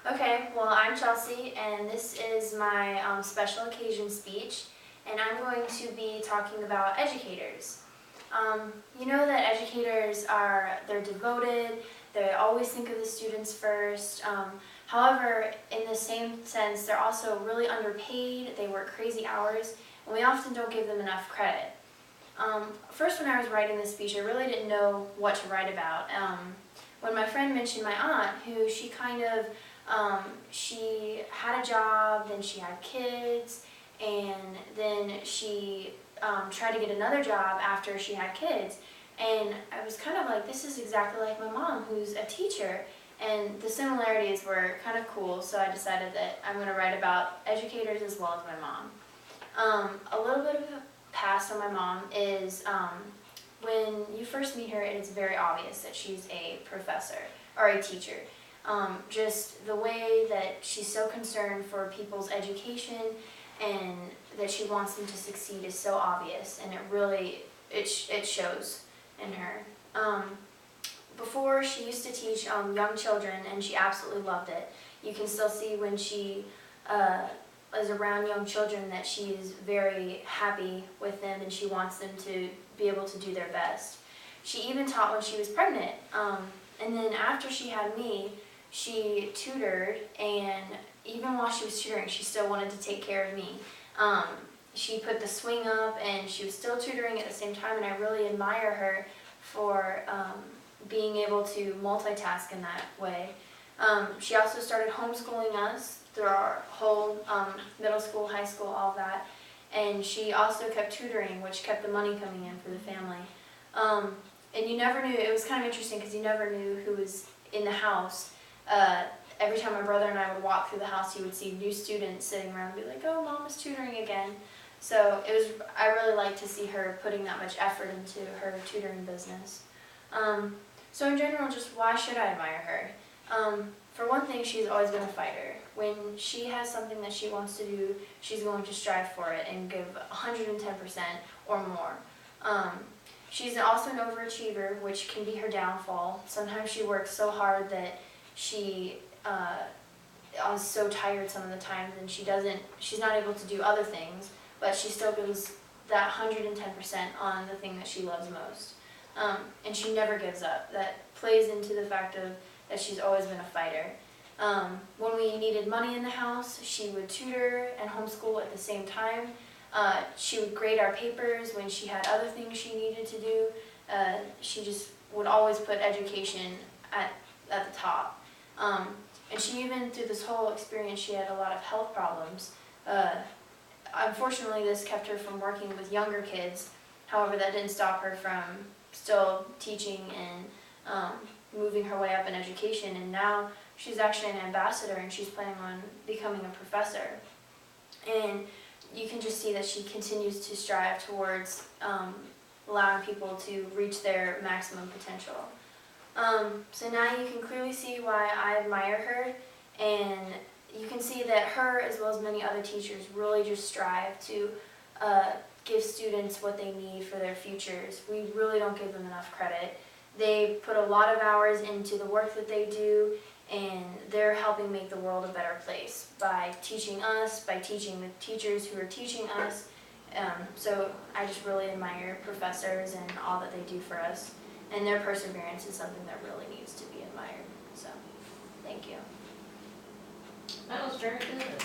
Okay, well, I'm Chelsea, and this is my special occasion speech, and I'm going to be talking about educators. You know that educators they're devoted, they always think of the students first. However, in the same sense, they're also really underpaid, they work crazy hours, and we often don't give them enough credit. First, when I was writing this speech, I really didn't know what to write about. When my friend mentioned my aunt, who she had a job, then she had kids, and then she tried to get another job after she had kids. And I was kind of like, this is exactly like my mom, who's a teacher. And the similarities were kind of cool, so I decided that I'm going to write about educators as well as my mom. A little bit of a past on my mom is when you first meet her, it is very obvious that she's a professor or a teacher. Just the way that she's so concerned for people's education and that she wants them to succeed is so obvious, and it shows in her. Before, she used to teach young children, and she absolutely loved it. You can still see when she is around young children that she's very happy with them, and she wants them to be able to do their best. She even taught when she was pregnant, and then after she had me, she tutored, and even while she was tutoring, she still wanted to take care of me. She put the swing up, and she was still tutoring at the same time, and I really admire her for being able to multitask in that way. She also started homeschooling us through our whole middle school, high school, all of that. And she also kept tutoring, which kept the money coming in for the family. And you never knew, it was kind of interesting because you never knew who was in the house. Every time my brother and I would walk through the house, you would see new students sitting around and be like, oh, Mom is tutoring again. So I really liked to see her putting that much effort into her tutoring business. So in general, just why should I admire her? For one thing, she's always been a fighter. When she has something that she wants to do, she's going to strive for it and give 110% or more. She's also an overachiever, which can be her downfall. Sometimes she works so hard that she is so tired some of the times, and she's not able to do other things, but she still gives that 110% on the thing that she loves most. And she never gives up. That plays into the fact that she's always been a fighter. When we needed money in the house, she would tutor and homeschool at the same time. She would grade our papers when she had other things she needed to do. She just would always put education at the top. And she even, through this whole experience, she had a lot of health problems. Unfortunately, this kept her from working with younger kids. However, that didn't stop her from still teaching and moving her way up in education. And now she's actually an ambassador, and she's planning on becoming a professor. And you can just see that she continues to strive towards allowing people to reach their maximum potential. So now you can clearly see why I admire her, and you can see that her, as well as many other teachers, really just strive to give students what they need for their futures. We really don't give them enough credit. They put a lot of hours into the work that they do, and they're helping make the world a better place by teaching us, by teaching the teachers who are teaching us. So I just really admire professors and all that they do for us, and their perseverance is something that really needs to be admired. So, thank you. That was very good.